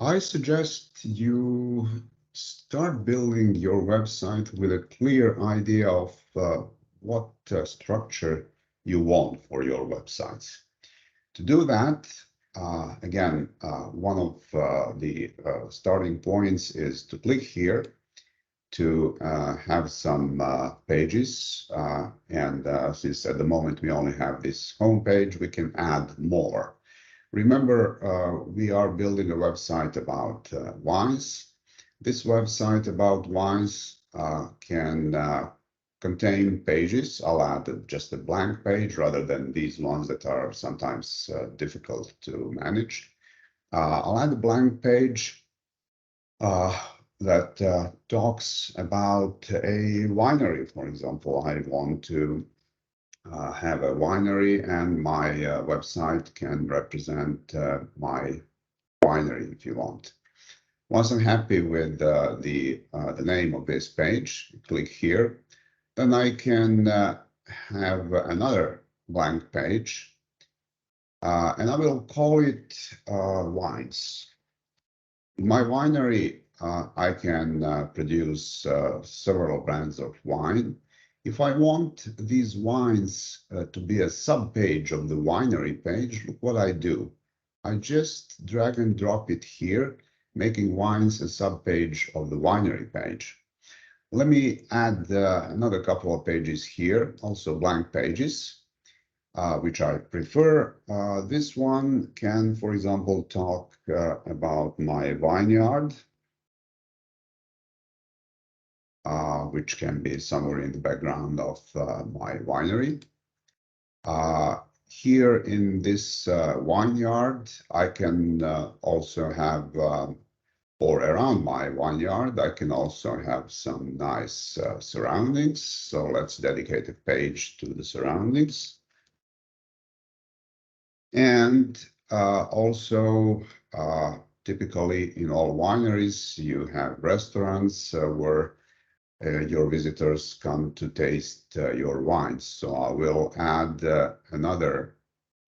I suggest you start building your website with a clear idea of what structure you want for your websites. To do that, again, one of the starting points is to click here to have some pages. And since at the moment we only have this home page, we can add more. Remember, we are building a website about wines. This website about wines can contain pages. I'll add just a blank page rather than these ones that are sometimes difficult to manage. I'll add a blank page that talks about a winery, for example. I want to have a winery, and my website can represent my winery if you want. Once I'm happy with the name of this page, click here. Then I can have another blank page, and I will call it wines. In my winery, I can produce several brands of wine. If I want these wines to be a sub-page of the winery page, look what I do. I just drag and drop it here, making wines a sub-page of the winery page. Let me add another couple of pages here, also blank pages. Which I prefer. This one can, for example, talk about my vineyard, which can be somewhere in the background of my winery. Here in this vineyard, I can also have, or around my vineyard, I can also have some nice surroundings. So let's dedicate a page to the surroundings. And also, typically in all wineries, you have restaurants where your visitors come to taste your wines. So I will add another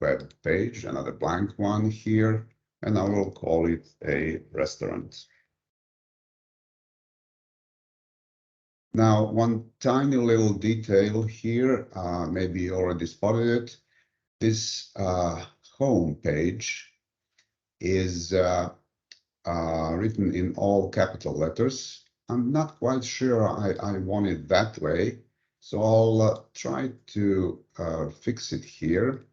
web page, another blank one here, and I will call it a restaurant. Now, one tiny little detail here, maybe you already spotted it. This home page is written in all capital letters. I'm not quite sure I want it that way, so I'll try to fix it here.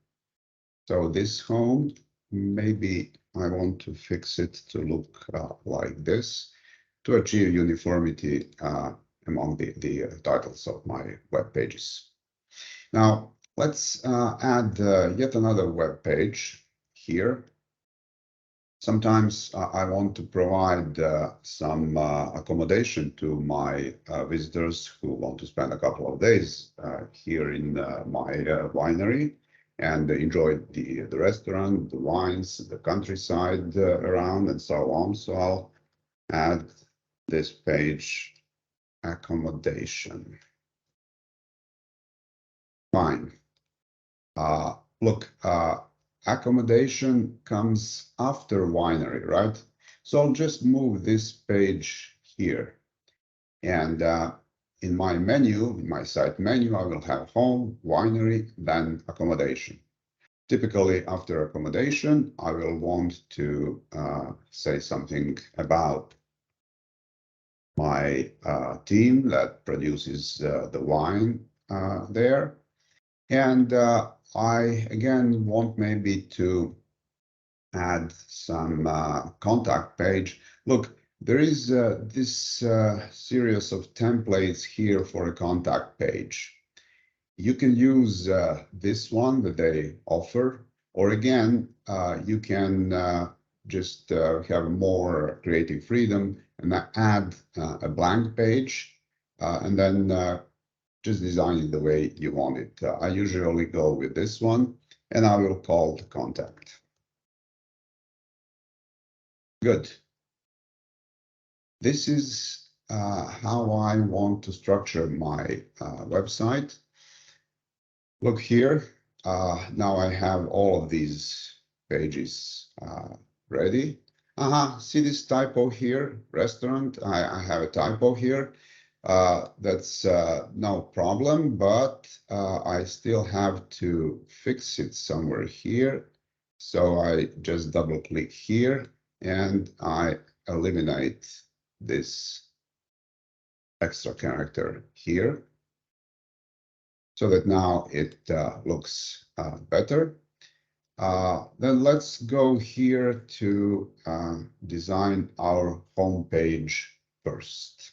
So this home, maybe I want to fix it to look like this to achieve uniformity among the titles of my web pages. Now, let's add yet another web page here. Sometimes I want to provide some accommodation to my visitors who want to spend a couple of days here in my winery and enjoy the restaurant, the wines, the countryside around, and so on. So I'll add this page, accommodation. Fine. Look, accommodation comes after winery, right? So I'll just move this page here. And in my menu, in my site menu, I will have home, winery, then accommodation. Typically, after accommodation, I will want to say something about my team that produces the wine there. And I, again, want maybe to add some contact page. Look, there is this series of templates here for a contact page. You can use this one that they offer, or again, you can just have more creative freedom and add a blank page and then just design it the way you want it. I usually go with this one, and I will call the contact. Good. This is how I want to structure my website. Look here. Now I have all of these pages ready. See this typo here, restaurant. I have a typo here. That's no problem, but I still have to fix it somewhere here. So I just double click here and I eliminate this extra character here so that now it looks better. Then let's go here to design our home page first.